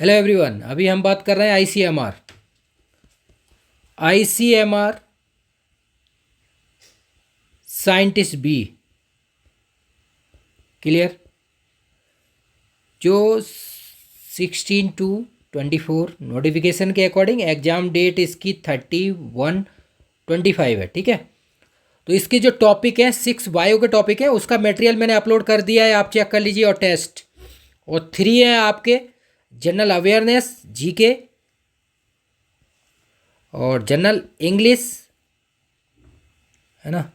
Hello everyone, अभी हम बात कर रहे हैं ICMR. ICMR scientist B. Clear. जो 16/2/24 नोटिफिकेशन के अकॉर्डिंग एग्ज़ाम डेट इसकी 31/25 है। ठीक है। तो इसके जो टॉपिक है 6 बायो के टॉपिक है, उसका मटेरियल मैंने अपलोड कर दिया है, आप चेक कर लीजिए। और टेस्ट और 3 है आपके जनरल अवेयरनेस जीके और जनरल इंग्लिश, है ना।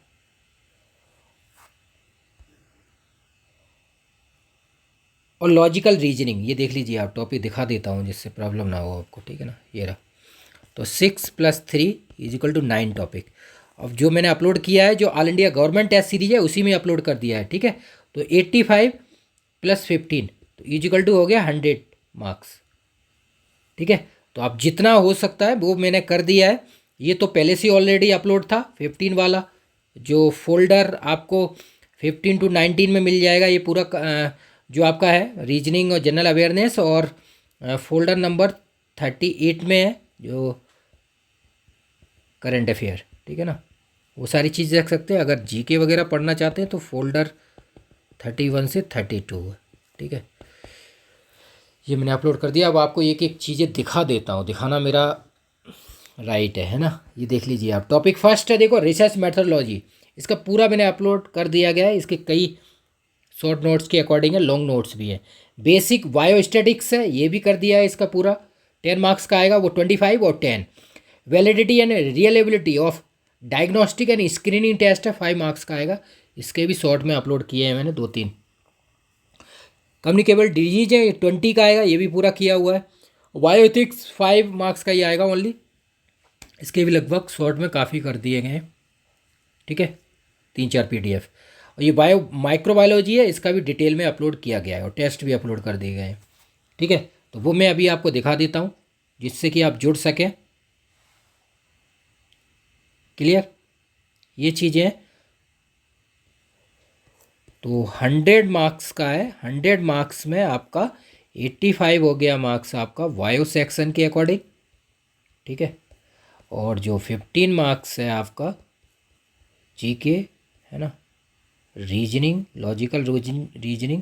और लॉजिकल रीजनिंग, ये देख लीजिए आप, टॉपिक दिखा देता हूँ जिससे प्रॉब्लम ना हो आपको। ठीक है ना, ये रहा। तो 6+3 = 9 टॉपिक। अब जो मैंने अपलोड किया है, जो all India government test series है, उसी में अपलोड कर दिया है। ठीक है। तो 85 + 15 तो = हो गया 100 मार्क्स। ठीक है। तो आप जितना हो सकता है वो मैंने कर दिया है। ये तो पहले से ऑलरेडी अपलोड था 15 वाला, जो फोल्डर आपको 15 to 19 में मिल जाएगा। ये पूरा जो आपका है रीजनिंग और जनरल अवेयरनेस, और फोल्डर नंबर 38 में है जो करंट अफेयर। ठीक है ना, वो सारी चीज़ रख सकते हैं। अगर जीके वगैरह पढ़ना चाहते हैं तो फोल्डर 31 से 32 है। ठीक है। ये मैंने अपलोड कर दिया। अब आपको एक एक चीज़ें दिखा देता हूँ, दिखाना मेरा राइट है ना। ये देख लीजिए आप। टॉपिक फर्स्ट है, देखो, रिसर्च मेथडोलॉजी। इसका पूरा मैंने अपलोड कर दिया गया है। इसके कई शॉर्ट नोट्स के अकॉर्डिंग है, लॉन्ग नोट्स भी हैं। बेसिक बायोस्टैटिक्स है, ये भी कर दिया है। इसका पूरा 10 मार्क्स का आएगा, वो 25 और 10। Validity and reliability of diagnostic and screening test है, 5 मार्क्स का आएगा। इसके भी शॉर्ट में अपलोड किए हैं मैंने 2-3। कम्युनिकेबल डिजीज है, 20 का आएगा, ये भी पूरा किया हुआ है। बायोएथिक्स 5 मार्क्स का ही आएगा ओनली। इसके भी लगभग शॉर्ट में काफ़ी कर दिए गए हैं। ठीक है, 3-4 पीडीएफ। और ये माइक्रोबायोलॉजी है, इसका भी डिटेल में अपलोड किया गया है और टेस्ट भी अपलोड कर दिए गए हैं। ठीक है। तो वो मैं अभी आपको दिखा देता हूँ जिससे कि आप जुड़ सकें। क्लियर, ये चीज़ें। तो 100 मार्क्स का है। 100 मार्क्स में आपका 85 हो गया मार्क्स आपका वायो सेक्शन के अकॉर्डिंग। ठीक है। और जो 15 मार्क्स है आपका जीके, है ना, रीजनिंग, लॉजिकल रीजनिंग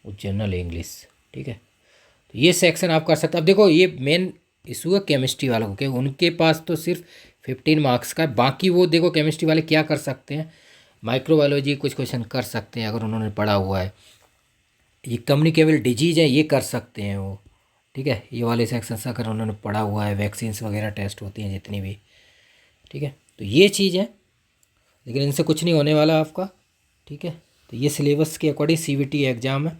और जनरल इंग्लिश। ठीक है। तो ये सेक्शन आप कर सकते हैं। अब देखो, ये मेन इशू है केमिस्ट्री वालों को, कि उनके पास तो सिर्फ 15 मार्क्स का है। बाकी वो देखो केमिस्ट्री वाले क्या कर सकते हैं, माइक्रोबायोलॉजी कुछ क्वेश्चन कर सकते हैं अगर उन्होंने पढ़ा हुआ है। ये कम्युनिकेबल डिजीज है, ये कर सकते हैं वो। ठीक है, ये वाले सेक्शन अगर उन्होंने पढ़ा हुआ है, वैक्सीन्स वगैरह टेस्ट होती हैं जितनी भी। ठीक है। तो ये चीज़ है, लेकिन इनसे कुछ नहीं होने वाला आपका। ठीक है। तो ये सिलेबस के अकॉर्डिंग सीबीटी एग्ज़ाम है।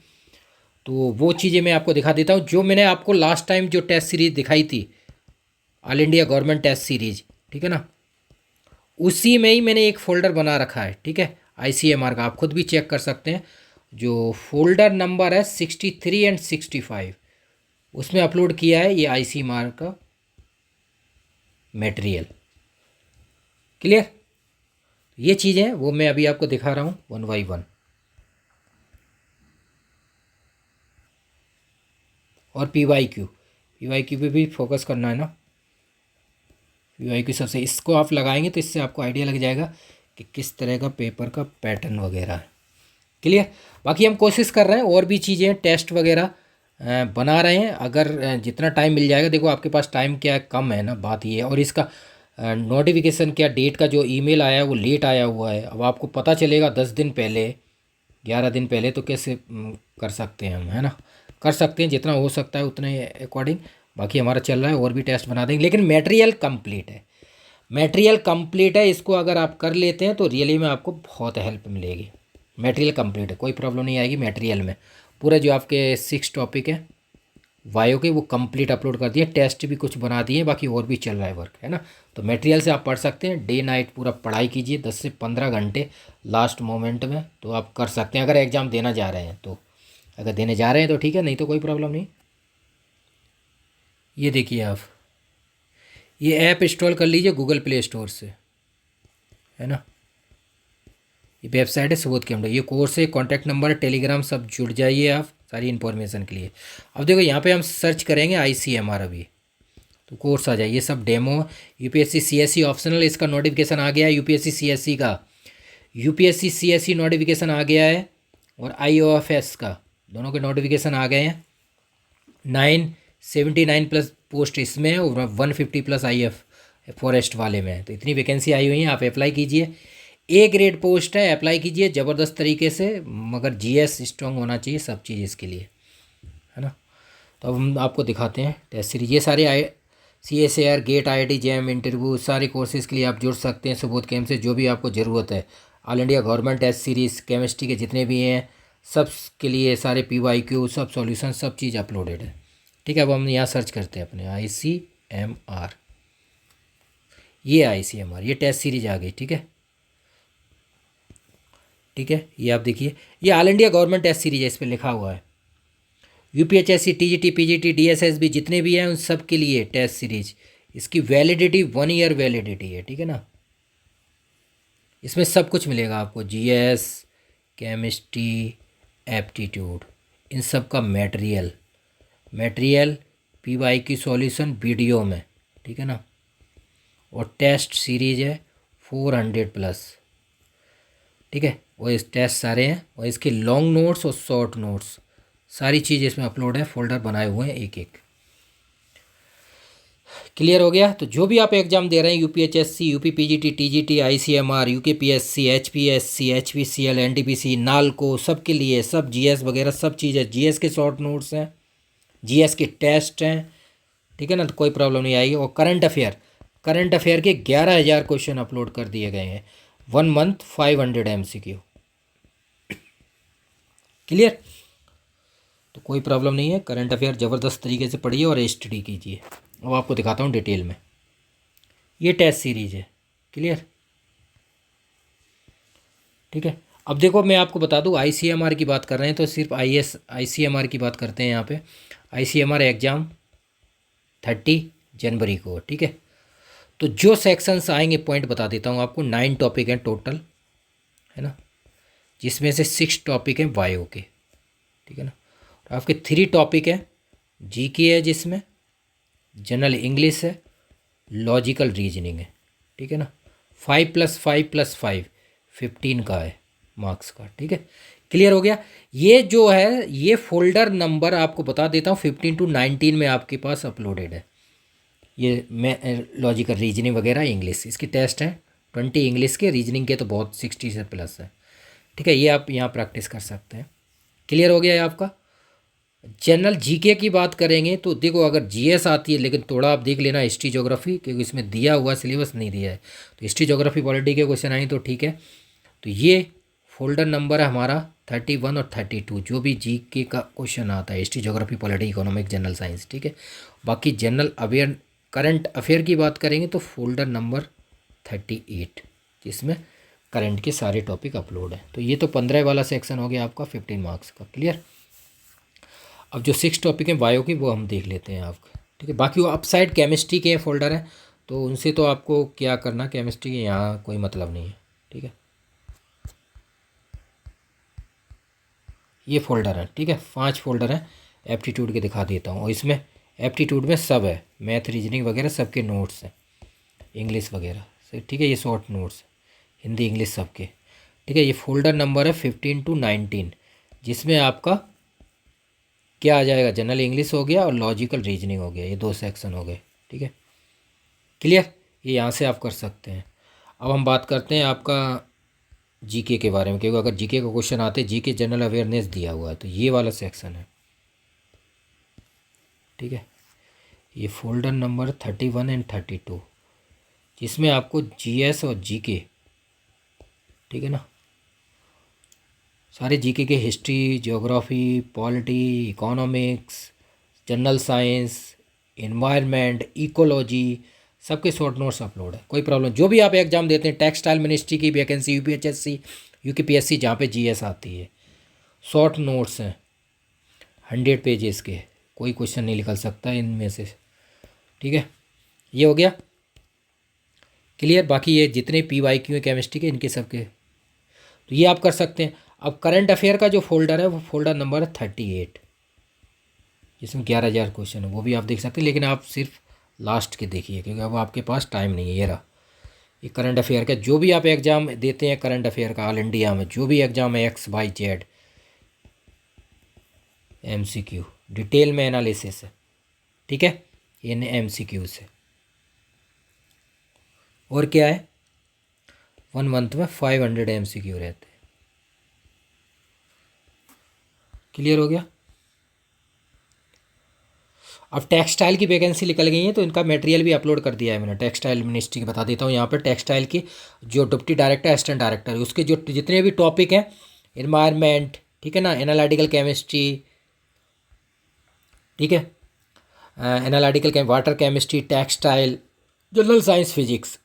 तो वो चीज़ें मैं आपको दिखा देता हूँ जो मैंने आपको लास्ट टाइम जो टेस्ट सीरीज़ दिखाई थी, all India government test series. ठीक है ना, उसी में ही मैंने एक फ़ोल्डर बना रखा है। ठीक है, आईसीएमआर का, आप खुद भी चेक कर सकते हैं। जो फोल्डर नंबर है 63 एंड 65, उसमें अपलोड किया है ये आईसीएमआर का मटेरियल। क्लियर। ये चीज़ें वो मैं अभी आपको दिखा रहा हूँ 1 by 1। और पीवाईक्यू पे भी फोकस करना है ना। पीवाईक्यू सबसे, इसको आप लगाएंगे तो इससे आपको आइडिया लग जाएगा कि किस तरह का पेपर का पैटर्न वगैरह है। क्लियर। बाकी हम कोशिश कर रहे हैं और भी चीज़ें, टेस्ट वगैरह बना रहे हैं। अगर जितना टाइम मिल जाएगा, देखो आपके पास टाइम क्या है, कम है ना, बात ये है। और इसका नोटिफिकेशन क्या, डेट का जो ईमेल आया है वो लेट आया हुआ है। अब आपको पता चलेगा 10 दिन पहले, 11 दिन पहले, तो कैसे कर सकते हैं हम, है ना। कर सकते हैं जितना हो सकता है उतने अकॉर्डिंग। बाकी हमारा चल रहा है, और भी टेस्ट बना देंगे, लेकिन मटेरियल कंप्लीट है। मटेरियल कंप्लीट है, इसको अगर आप कर लेते हैं तो रियली में आपको बहुत हेल्प मिलेगी। मटेरियल कंप्लीट है, कोई प्रॉब्लम नहीं आएगी मटेरियल में। पूरा जो आपके 6 टॉपिक है वायो के, वो कंप्लीट अपलोड कर दिए। टेस्ट भी कुछ बना दिए, बाकी और भी चल रहा है वर्क, है ना। तो मटेरियल से आप पढ़ सकते हैं। डे नाइट पूरा पढ़ाई कीजिए, 10 से 15 घंटे लास्ट मोमेंट में, तो आप कर सकते हैं अगर एग्ज़ाम देना जा रहे हैं तो। अगर देने जा रहे हैं तो ठीक है, नहीं तो कोई प्रॉब्लम नहीं। ये देखिए आप, ये ऐप इंस्टॉल कर लीजिए गूगल प्ले स्टोर से, है ना। ये वेबसाइट है सुबोध केमडा, ये कोर्स है, कॉन्टैक्ट नंबर है, टेलीग्राम, सब जुड़ जाइए आप सारी इन्फॉर्मेशन के लिए। अब देखो यहाँ पे हम सर्च करेंगे ICMR अभी तो कोर्स आ जाए, ये सब डेमो। UPSC CSE ऑप्शनल इसका नोटिफिकेशन आ गया है, UPSC CSE का, UPSC CSE नोटिफिकेशन आ गया है, और IOFS का दोनों के नोटिफिकेशन आ गए हैं। 979 प्लस पोस्ट इसमें है और 150 प्लस IF फॉरेस्ट वाले में है। तो इतनी वैकेंसी आई हुई हैं, आप अप्लाई कीजिए। A ग्रेड पोस्ट है, अप्लाई कीजिए ज़बरदस्त तरीके से, मगर GS स्ट्रॉन्ग होना चाहिए सब चीज़ इसके लिए, है ना। तो अब हम आपको दिखाते हैं टेस्ट सीरीज। ये सारे CSAR GATE IIT JAM interview सारे कोर्सेज़ के लिए आप जुड़ सकते हैं सुबोध कैम्प से, जो भी आपको ज़रूरत है। All India government test series chemistry के जितने भी हैं सब के लिए सारे PYQ सब सॉल्यूशन सब चीज़ अपलोडेड है, ठीक है। अब हम यहाँ सर्च करते हैं अपने ICMR, ये ICMR ये टेस्ट सीरीज आ गई, ठीक है, ठीक है। ये आप देखिए, ये all India government test series है, इस पर लिखा हुआ है। UPHSC TGT PGT DSSB जितने भी हैं उन सब के लिए टेस्ट सीरीज, इसकी वैलिडिटी 1 ईयर वैलिडिटी है, ठीक है ना। इसमें सब कुछ मिलेगा आपको, GS केमिस्ट्री एप्टीट्यूड इन सब का मटेरियल PYQ सॉल्यूशन वीडियो में, ठीक है ना। और टेस्ट सीरीज है 400 प्लस, ठीक है। और इस टेस्ट सारे हैं, और इसके लॉन्ग नोट्स और शॉर्ट नोट्स सारी चीज़ इसमें अपलोड है, फोल्डर बनाए हुए हैं एक एक। क्लियर हो गया। तो जो भी आप एग्जाम दे रहे हैं UPHSC UP PGT TGT ICMR UKPSC HPSC HPCL NTPC NALCO सब के लिए सब GS वगैरह सब चीज़ है। GS के शॉर्ट नोट्स हैं, GS के टेस्ट हैं, ठीक है ना, तो कोई प्रॉब्लम नहीं आएगी। और करंट अफेयर के 11,000 क्वेश्चन अपलोड कर दिए गए हैं, 1 मंथ 500 MCQ। क्लियर, तो कोई प्रॉब्लम नहीं है। करंट अफेयर ज़बरदस्त तरीके से पढ़िए और स्टडी कीजिए। अब आपको दिखाता हूँ डिटेल में, ये टेस्ट सीरीज है। क्लियर, ठीक है। अब देखो मैं आपको बता दूँ, ICMR की बात कर रहे हैं तो सिर्फ ICMR की बात करते हैं यहाँ पे। ICMR एग्ज़ाम 30 जनवरी को, ठीक है। तो जो सेक्शंस आएंगे पॉइंट बता देता हूँ आपको। 9 टॉपिक हैं टोटल, है ना, जिसमें से 6 टॉपिक हैं बायो के, ठीक है ना। और आपके 3 टॉपिक हैं GK है, जिसमें जनरल इंग्लिश है, लॉजिकल रीजनिंग है, ठीक है ना। 5+5+5 15 का है मार्क्स का, ठीक है। क्लियर हो गया। ये जो है ये फोल्डर नंबर आपको बता देता हूँ 15 to 19 में आपके पास अपलोडेड है। ये मैं लॉजिकल रीजनिंग वगैरह इंग्लिश इसके टेस्ट हैं 20 इंग्लिश के, रीजनिंग के तो बहुत 60 से प्लस है, ठीक है। ये आप यहाँ प्रैक्टिस कर सकते हैं। क्लियर हो गया है आपका। जनरल GK की बात करेंगे तो देखो, अगर GS आती है, लेकिन थोड़ा आप देख लेना हिस्ट्री ज्योग्राफी, क्योंकि इसमें दिया हुआ सिलेबस नहीं दिया है, तो हिस्ट्री ज्योग्राफी पॉलिटी के क्वेश्चन आए तो ठीक है। तो ये फोल्डर नंबर है हमारा 31 और 32, जो भी GK का क्वेश्चन आता है, history geography polity economic general science, ठीक है। बाकी जनरल करंट अफेयर की बात करेंगे तो फोल्डर नंबर 38, जिसमें करंट के सारे टॉपिक अपलोड हैं। तो ये तो 15 वाला सेक्शन हो गया आपका 15 मार्क्स का। क्लियर। अब जो 6 टॉपिक हैं बायो की वो हम देख लेते हैं आपका, ठीक है। बाकी वो अपसाइड केमिस्ट्री के फोल्डर हैं, तो उनसे तो आपको क्या करना, केमिस्ट्री के यहाँ कोई मतलब नहीं है, ठीक है। ये फोल्डर है, ठीक है, 5 फोल्डर हैं एप्टीट्यूड के, दिखा देता हूँ। और इसमें एप्टीट्यूड में सब है, मैथ रीजनिंग वगैरह सबके नोट्स हैं, इंग्लिश वगैरह से, ठीक है। ये शॉर्ट नोट्स हिंदी इंग्लिश सबके, ठीक है। ये फोल्डर नंबर है 15 to 19, जिसमें आपका क्या आ जाएगा, जनरल इंग्लिश हो गया और लॉजिकल रीजनिंग हो गया, ये 2 सेक्शन हो गए, ठीक है। क्लियर, ये यहाँ से आप कर सकते हैं। अब हम बात करते हैं आपका GK के बारे में, क्योंकि अगर GK का क्वेश्चन आते, GK जनरल अवेयरनेस दिया हुआ है, तो ये वाला सेक्शन है, ठीक है। ये फोल्डर नंबर 31 एंड 32, जिसमें आपको GS और GK, ठीक है ना, सारे GK के history geography polity economics general science environment ecology सबके शॉर्ट नोट्स अपलोड है। कोई प्रॉब्लम, जो भी आप एग्जाम देते हैं, टेक्सटाइल मिनिस्ट्री की वैकेंसी, UPHSC UKPSC जहाँ पे GS आती है, शॉर्ट नोट्स हैं 100 पेजेस के, कोई क्वेश्चन नहीं निकल सकता इनमें से, ठीक है। ये हो गया क्लियर। बाकी ये जितने PYQ हैं केमिस्ट्री के, इनके सबके तो ये आप कर सकते हैं। अब करंट अफेयर का जो फोल्डर है वो फोल्डर नंबर 38, इसमें 11,000 क्वेश्चन है, वो भी आप देख सकते हैं, लेकिन आप सिर्फ लास्ट के देखिए क्योंकि अब आपके पास टाइम नहीं है। ये रहा, ये करंट अफेयर का जो भी आप एग्ज़ाम देते हैं, करंट अफेयर का ऑल इंडिया में जो भी एग्ज़ाम है XYZ MCQ डिटेल में एनालिसिस है, ठीक है, इन MCQ से। और क्या है, 1 मंथ में 500 MCQ रहते हैं। क्लियर हो गया। अब टेक्सटाइल की वैकेंसी निकल गई है तो इनका मटेरियल भी अपलोड कर दिया है मैंने। टेक्सटाइल मिनिस्ट्री की बता देता हूँ, यहाँ पर टेक्सटाइल की जो डिप्टी डायरेक्टर असिस्टेंट डायरेक्टर उसके जो जितने भी टॉपिक हैं, एनवायरनमेंट, ठीक है ना, एनालिटिकल केमिस्ट्री, ठीक है, analytical water chemistry, textile, general science, physics,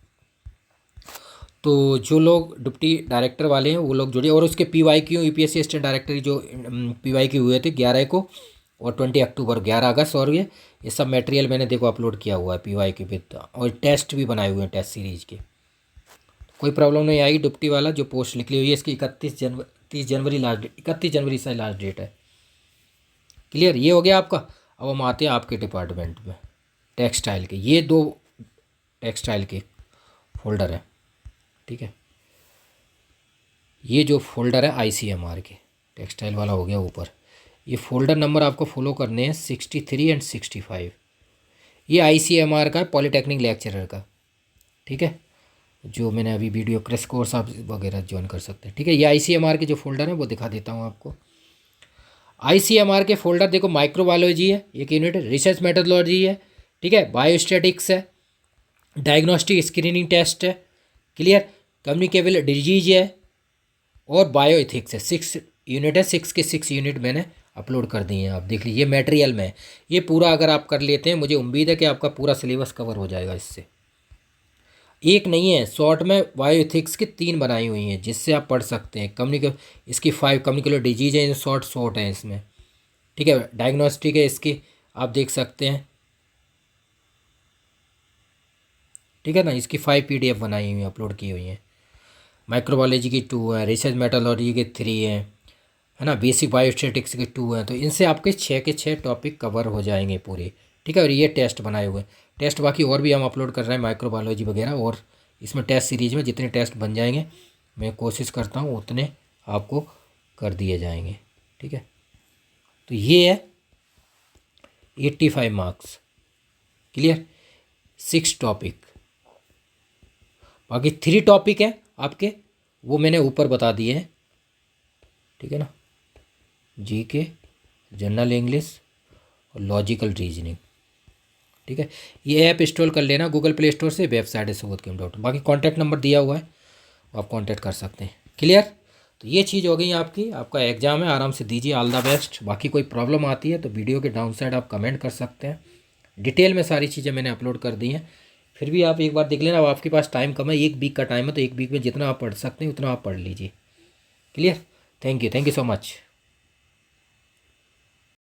तो जो लोग डिप्टी डायरेक्टर वाले हैं वो लोग जुड़े। और उसके PYQ UPSC असिस्टेंट डायरेक्टर जो PYQ हुए थे 11 को और 20 अक्टूबर 11 अगस्त, और ये सब मटेरियल मैंने देखो अपलोड किया हुआ है PYQ पे, और टेस्ट भी बनाए हुए हैं टेस्ट सीरीज के। कोई प्रॉब्लम नहीं आएगी। डिप्टी वाला जो पोस्ट निकली हुई है इसकी 30 जनवरी लास्ट डेट, 31 जनवरी से लास्ट डेट है। क्लियर, ये हो गया आपका। अब हम आते हैं आपके डिपार्टमेंट में टेक्सटाइल के। ये 2 टेक्सटाइल के फोल्डर हैं, ठीक है, ये जो फोल्डर है ICMR के, टेक्सटाइल वाला हो गया ऊपर। ये फोल्डर नंबर आपको फॉलो करने हैं 63 और 65। ये ICMR का है, पॉलीटेक्निक लेक्चरर का, ठीक है, जो मैंने अभी वीडियो क्रैश कोर्स आप वगैरह ज्वाइन कर सकते हैं, ठीक है। ये ICMR के जो फोल्डर है वो दिखा देता हूँ आपको। ICMR के फोल्डर देखो, माइक्रोबायोलॉजी है एक यूनिट, रिसर्च मेथोडोलॉजी है, ठीक है, बायोस्टैटिक्स है, डायग्नोस्टिक स्क्रीनिंग टेस्ट है, क्लियर, कम्युनिकेबल डिजीज है, और बायो एथिक्स है। 6 यूनिट है, 6 के 6 यूनिट मैंने अपलोड कर दिए हैं, आप देख लीजिए मटेरियल में। ये पूरा अगर आप कर लेते हैं, मुझे उम्मीद है कि आपका पूरा सिलेबस कवर हो जाएगा इससे। एक नहीं है, शॉर्ट में बायो एथिक्स की 3 बनाई हुई हैं जिससे आप पढ़ सकते हैं। इसकी 5 कम्युनिकेबल डिजीज है, शॉर्ट है इसमें, ठीक है। डायग्नोस्टिक है इसकी, आप देख सकते हैं, ठीक है ना। इसकी 5 PDF बनाई हुई हैं, अपलोड की हुई हैं। माइक्रोबायोलॉजी की 2 है, रिसर्च मेथोडोलॉजी के 3 हैं, है ना, बेसिक बायोस्टैटिक्स के 2 हैं। तो इनसे आपके 6 के 6 टॉपिक कवर हो जाएंगे पूरे, ठीक है। और ये टेस्ट बनाए हुए हैं, टेस्ट बाकी और भी हम अपलोड कर रहे हैं माइक्रोबायोलॉजी वगैरह, और इसमें टेस्ट सीरीज में जितने टेस्ट बन जाएंगे मैं कोशिश करता हूँ उतने आपको कर दिए जाएंगे, ठीक है। तो ये है 85 मार्क्स, क्लियर, 6 टॉपिक। बाकी 3 टॉपिक है आपके, वो मैंने ऊपर बता दिए हैं, ठीक है ना, GK, जनरल इंग्लिश और लॉजिकल रीजनिंग, ठीक है। ये ऐप इंस्टॉल कर लेना गूगल प्ले स्टोर से, वेबसाइट है subodhkim.in। बाकी कॉन्टैक्ट नंबर दिया हुआ है, आप कॉन्टैक्ट कर सकते हैं, क्लियर। तो ये चीज़ हो गई आपकी, आपका एग्ज़ाम है, आराम से दीजिए, ऑल द बेस्ट। बाकी कोई प्रॉब्लम आती है तो वीडियो के डाउन साइड आप कमेंट कर सकते हैं, डिटेल में सारी चीज़ें मैंने अपलोड कर दी हैं। फिर भी आप एक बार देख लेना। अब आपके पास टाइम कम है, 1 वीक का टाइम है, तो 1 वीक में जितना आप पढ़ सकते हैं उतना आप पढ़ लीजिए, clear. Thank you so much.